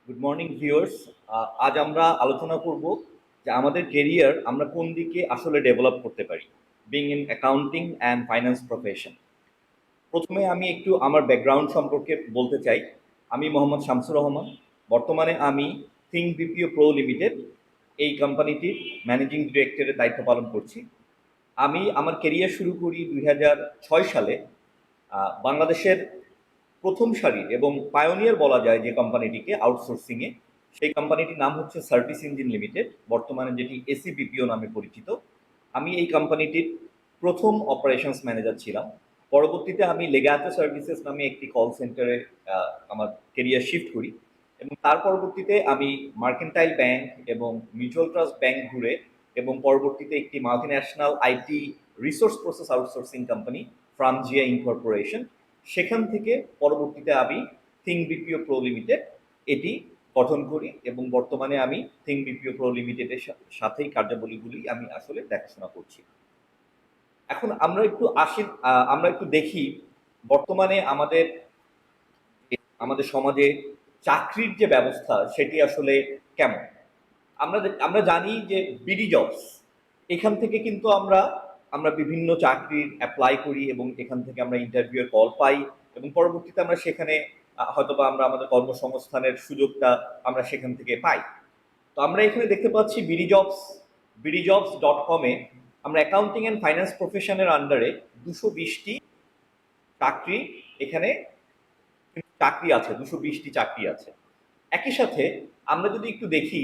Good morning viewers. আজ আমরা আলোচনা করব যে আমাদের কেরিয়ার আমরা কোন দিকে আসলে ডেভেলপ করতে পারি being in accounting and finance profession. প্রথমে আমি একটু আমার ব্যাকগ্রাউন্ড সম্পর্কে বলতে চাই। আমি মোহাম্মদ শামসুর রহমান। বর্তমানে আমি থিঙ্ক বিপিও প্রো লিমিটেড এই কোম্পানিটির ম্যানেজিং ডিরেক্টরের দায়িত্ব পালন করছি। আমি আমার কেরিয়ার শুরু করি 2006 সালে। বাংলাদেশের প্রথম সারির এবং পায়োনিয়ার বলা যায় যে কোম্পানিটিকে আউটসোর্সিংয়ে, সেই কোম্পানিটির নাম হচ্ছে সার্ভিস ইঞ্জিন লিমিটেড, বর্তমানে যেটি এসি বিপিও নামে পরিচিত। আমি এই কোম্পানিটির প্রথম অপারেশনস ম্যানেজার ছিলাম। পরবর্তীতে আমি লেগাটো সার্ভিসেস নামে একটি কল সেন্টারে আমার কেরিয়ার শিফট করি এবং তার পরবর্তীতে আমি মার্কেন্টাইল ব্যাংক এবং মিউচুয়াল ট্রাস্ট ব্যাংক ঘুরে এবং পরবর্তীতে একটি multinational IT resource process outsourcing company Framgia incorporation, সেখান থেকে পরবর্তীতে আমি থিঙ্ক বিপিও প্রো লিমিটেড এটি গঠন করি এবং বর্তমানে আমি থিঙ্ক বিপিও প্রো লিমিটেডের সাথেই কার্যাবলীগুলি আমি আসলে দেখাশোনা করছি। এখন আমরা একটু দেখি বর্তমানে আমাদের আমাদের সমাজে চাকরির যে ব্যবস্থা সেটি আসলে কেমন। আমরা জানি যে বিডি জবস, এখান থেকে কিন্তু আমরা আমরা বিভিন্ন চাকরির অ্যাপ্লাই করি এবং এখান থেকে আমরা ইন্টারভিউয়ের কল পাই এবং পরবর্তীতে আমরা সেখানে হয়তোবা আমরা আমাদের কর্মসংস্থানের সুযোগটা আমরা সেখান থেকে পাই। তো আমরা এখানে দেখতে পাচ্ছি বিডিজবস.com-এ আমরা অ্যাকাউন্টিং অ্যান্ড ফাইন্যান্স প্রফেশনের আন্ডারে 220টি চাকরি, এখানে চাকরি আছে, 220টি চাকরি আছে। একই সাথে আমরা যদি একটু দেখি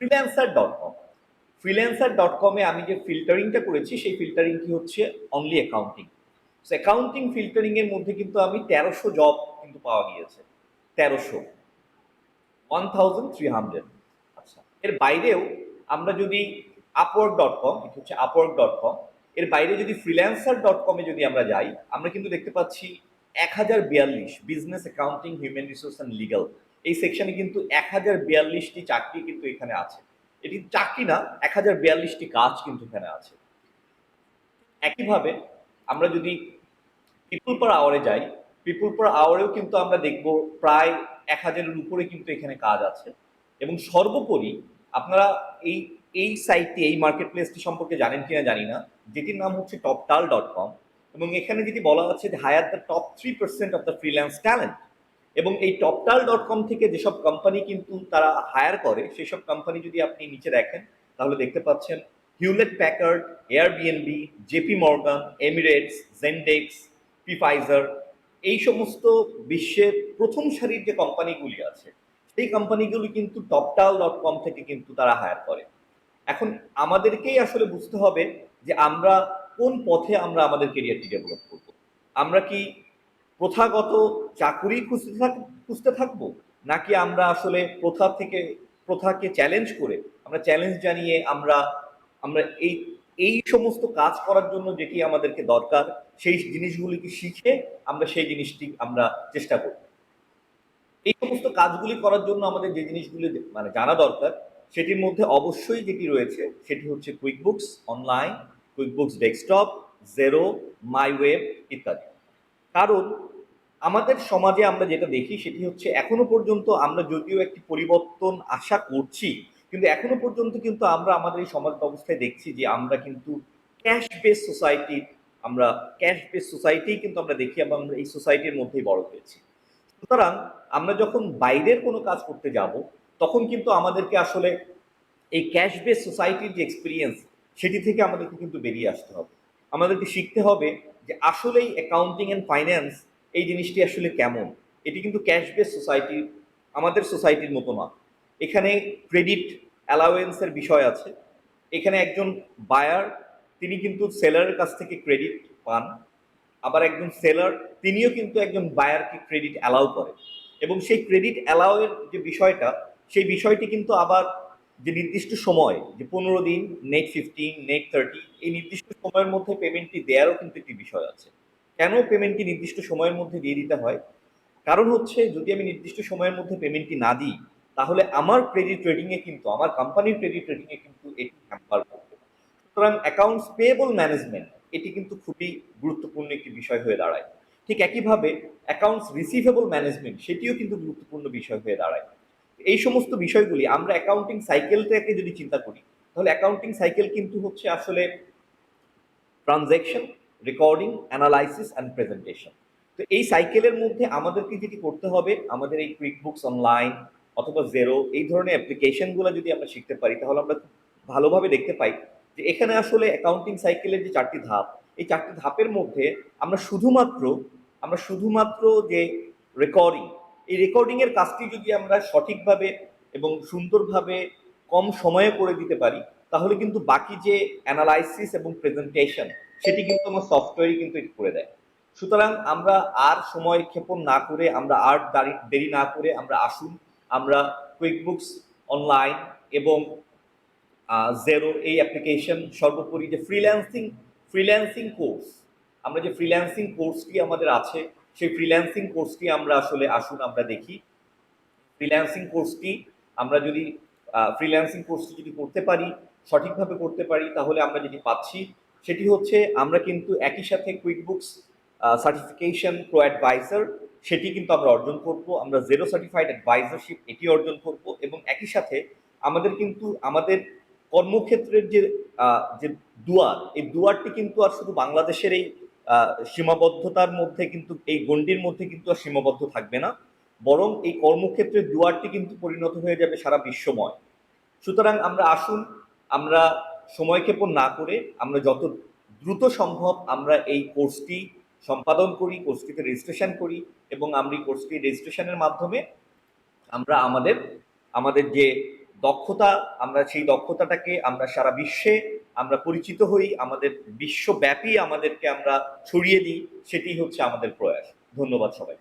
ফ্রিল্যান্সার.com আমি যে ফিল্টারিংটা করেছি সেই ফিল্টারিংটি হচ্ছে অনলি অ্যাকাউন্টিং। সো অ্যাকাউন্টিং ফিল্টারিংয়ের মধ্যে কিন্তু আমি 1300 জব কিন্তু পাওয়া গিয়েছে। 1300 আচ্ছা, এর বাইরেও আমরা যদি আপওয়ার্ক.com, এটা হচ্ছে আপওয়ার্ক.com, এর বাইরে যদি ফ্রিল্যান্সার.com-এ যদি আমরা যাই, আমরা কিন্তু দেখতে পাচ্ছি 1042 business accounting human resource and legal, এই সেকশনে কিন্তু 1042টি চাকরি কিন্তু এখানে আছে। এটি চাকরি না, 1042টি কাজ কিন্তু এখানে আছে। একইভাবে আমরা যদি পিপুল পার আওয়ারে যাই, পিপুল পার আওয়ারেও কিন্তু আমরা দেখব প্রায় 1000-এর উপরে কিন্তু এখানে কাজ আছে। এবং সর্বোপরি আপনারা এই এই সাইটটি, এই মার্কেট প্লেসটি সম্পর্কে জানেন কিনা জানি না, যেটির নাম হচ্ছে toptal.com, এবং এখানে যেটি বলা আছে যে hire the top 3% of the freelance talent. এবং এই toptal.com থেকে যেসব কোম্পানি কিন্তু তারা হায়ার করে, সেসব কোম্পানি যদি আপনি নিচে দেখেন তাহলে দেখতে পাচ্ছেন Hewlett Packard, Airbnb, JP Morgan, Emirates, Zendesk, Pfizer, এই সমস্ত বিশ্বের প্রথম সারির যে কোম্পানিগুলি আছে সেই কোম্পানিগুলি কিন্তু toptal.com থেকে কিন্তু তারা হায়ার করে। এখন আমাদেরকেই আসলে বুঝতে হবে যে আমরা কোন পথে আমরা আমাদের কেরিয়ারটি ডেভেলপ করব। আমরা কি প্রথাগত চাকুরি খুঁজতে থাকবো, নাকি আমরা আসলে প্রথাকে চ্যালেঞ্জ করে, আমরা চ্যালেঞ্জ জানিয়ে আমরা আমরা এই এই সমস্ত কাজ করার জন্য যেটি আমাদেরকে দরকার সেই জিনিসগুলিকে শিখে আমরা সেই জিনিসটি আমরা চেষ্টা করব। এই সমস্ত কাজগুলি করার জন্য আমাদের যে জিনিসগুলি মানে জানা দরকার, সেটির মধ্যে অবশ্যই যেটি রয়েছে সেটি হচ্ছে QuickBooks online, QuickBooks desktop, Xero, my web ইত্যাদি। কারণ আমাদের সমাজে আমরা যেটা দেখি সেটি হচ্ছে এখনো পর্যন্ত আমরা যদিও একটি পরিবর্তন আশা করছি, কিন্তু এখনো পর্যন্ত কিন্তু আমরা আমাদের এই সমাজ ব্যবস্থায় দেখছি যে আমরা কিন্তু ক্যাশ বেস সোসাইটি, আমরা ক্যাশ বেস সোসাইটি কিন্তু আমরা দেখি এবং আমরা এই সোসাইটির মধ্যেই বড় হয়েছি। সুতরাং আমরা যখন বাইরের কোনো কাজ করতে যাব তখন কিন্তু আমাদেরকে আসলে এই ক্যাশ বেস সোসাইটির যে এক্সপিরিয়েন্স সেটি থেকে আমাদেরকে কিন্তু বেরিয়ে আসতে হবে। আমাদেরকে শিখতে হবে যে আসলেই অ্যাকাউন্টিং অ্যান্ড ফাইন্যান্স এই জিনিসটি আসলে কেমন। এটি কিন্তু ক্যাশ বেস সোসাইটি, আমাদের সোসাইটির মতো না। এখানে ক্রেডিট অ্যালাওয়েন্সের বিষয় আছে। এখানে একজন বায়ার তিনি কিন্তু সেলারের কাছ থেকে ক্রেডিট পান, আবার একজন সেলার তিনিও কিন্তু একজন বায়ারকে ক্রেডিট অ্যালাউ করে। এবং সেই ক্রেডিট অ্যালাউয়ের যে বিষয়টা, সেই বিষয়টি কিন্তু আবার যে নির্দিষ্ট সময়, যে 15 দিন, নেট 15, নেট 30, এই নির্দিষ্ট সময়ের মধ্যে পেমেন্টটি দেওয়ারও কিন্তু একটি বিষয় আছে। কেন পেমেন্টটি নির্দিষ্ট সময়ের মধ্যে দিয়ে দিতে হয়? কারণ হচ্ছে যদি আমি নির্দিষ্ট সময়ের মধ্যে পেমেন্টটি না দিই তাহলে আমার ক্রেডিট রেটিংয়ে কিন্তু, আমার কোম্পানির ক্রেডিট রেটিংয়ে কিন্তু এটি হ্যাম্পার করবে। সুতরাং অ্যাকাউন্টস পেয়েবল ম্যানেজমেন্ট এটি কিন্তু খুবই গুরুত্বপূর্ণ একটি বিষয় হয়ে দাঁড়ায়। ঠিক একইভাবে অ্যাকাউন্টস রিসিভেবল ম্যানেজমেন্ট সেটিও কিন্তু গুরুত্বপূর্ণ বিষয় হয়ে দাঁড়ায়। এই সমস্ত বিষয়গুলি আমরা অ্যাকাউন্টিং সাইকেলটাকে যদি চিন্তা করি, তাহলে অ্যাকাউন্টিং সাইকেল কিন্তু হচ্ছে আসলে transaction, recording, analysis and presentation. তো এই সাইকেলের মধ্যে আমাদেরকে যেটি করতে হবে, আমাদের এই কুইকবুকস অনলাইন অথবা জেরো এই ধরনের অ্যাপ্লিকেশনগুলো যদি আমরা শিখতে পারি, তাহলে আমরা খুব ভালোভাবে দেখতে পাই যে এখানে আসলে অ্যাকাউন্টিং সাইকেলের যে 4টি ধাপ, এই 4টি ধাপের মধ্যে আমরা শুধুমাত্র যে রেকর্ডিং, এই রেকর্ডিংয়ের কাজটি যদি আমরা সঠিকভাবে এবং সুন্দরভাবে কম সময়ে করে দিতে পারি, তাহলে কিন্তু বাকি যে অ্যানালাইসিস এবং প্রেজেন্টেশন সেটি কিন্তু আমার সফটওয়্যারই কিন্তু এটি করে দেয়। সুতরাং আমরা আর সময় ক্ষেপণ না করে, আমরা আর দেরি না করে আমরা আসুন, আমরা কুইকবুকস অনলাইন এবং জেরো এই অ্যাপ্লিকেশন, সর্বোপরি যে ফ্রিল্যান্সিং কোর্স, আমরা যে ফ্রিল্যান্সিং কোর্সটি আমাদের আছে, সেই ফ্রিল্যান্সিং কোর্সটি আমরা আসলে আসুন আমরা দেখি। ফ্রিল্যান্সিং কোর্সটি আমরা যদি করতে পারি, সঠিকভাবে করতে পারি, তাহলে আমরা যেটি পাচ্ছি সেটি হচ্ছে আমরা কিন্তু একই সাথে কুইকবুকস সার্টিফিকেশন প্রো অ্যাডভাইজার সেটি কিন্তু আমরা অর্জন করব, আমরা জেরো সার্টিফাইড অ্যাডভাইজারশিপ এটি অর্জন করব, এবং একই সাথে আমাদের কিন্তু আমাদের কর্মক্ষেত্রের যে দুয়ার, এই দুয়ারটি কিন্তু আর শুধু বাংলাদেশের এই সীমাবদ্ধতার মধ্যে কিন্তু, এই গণ্ডির মধ্যে কিন্তু আর সীমাবদ্ধ থাকবে না, বরং এই কর্মক্ষেত্রের দুয়ারটি কিন্তু পরিণত হয়ে যাবে সারা বিশ্বময়। সুতরাং আমরা আসুন, আমরা সময়ক্ষেপণ না করে আমরা যত দ্রুত সম্ভব আমরা এই কোর্সটি সম্পাদন করি, কোর্সটিতে রেজিস্ট্রেশন করি, এবং আমরা এই কোর্সটি রেজিস্ট্রেশনের মাধ্যমে আমরা আমাদের যে দক্ষতা, আমরা সেই দক্ষতাটাকে আমরা সারা বিশ্বে আমরা পরিচিত হই, আমাদের বিশ্বব্যাপী আমাদেরকে আমরা ছড়িয়ে দিই, সেটি হচ্ছে আমাদের প্রয়াস। ধন্যবাদ সবাই।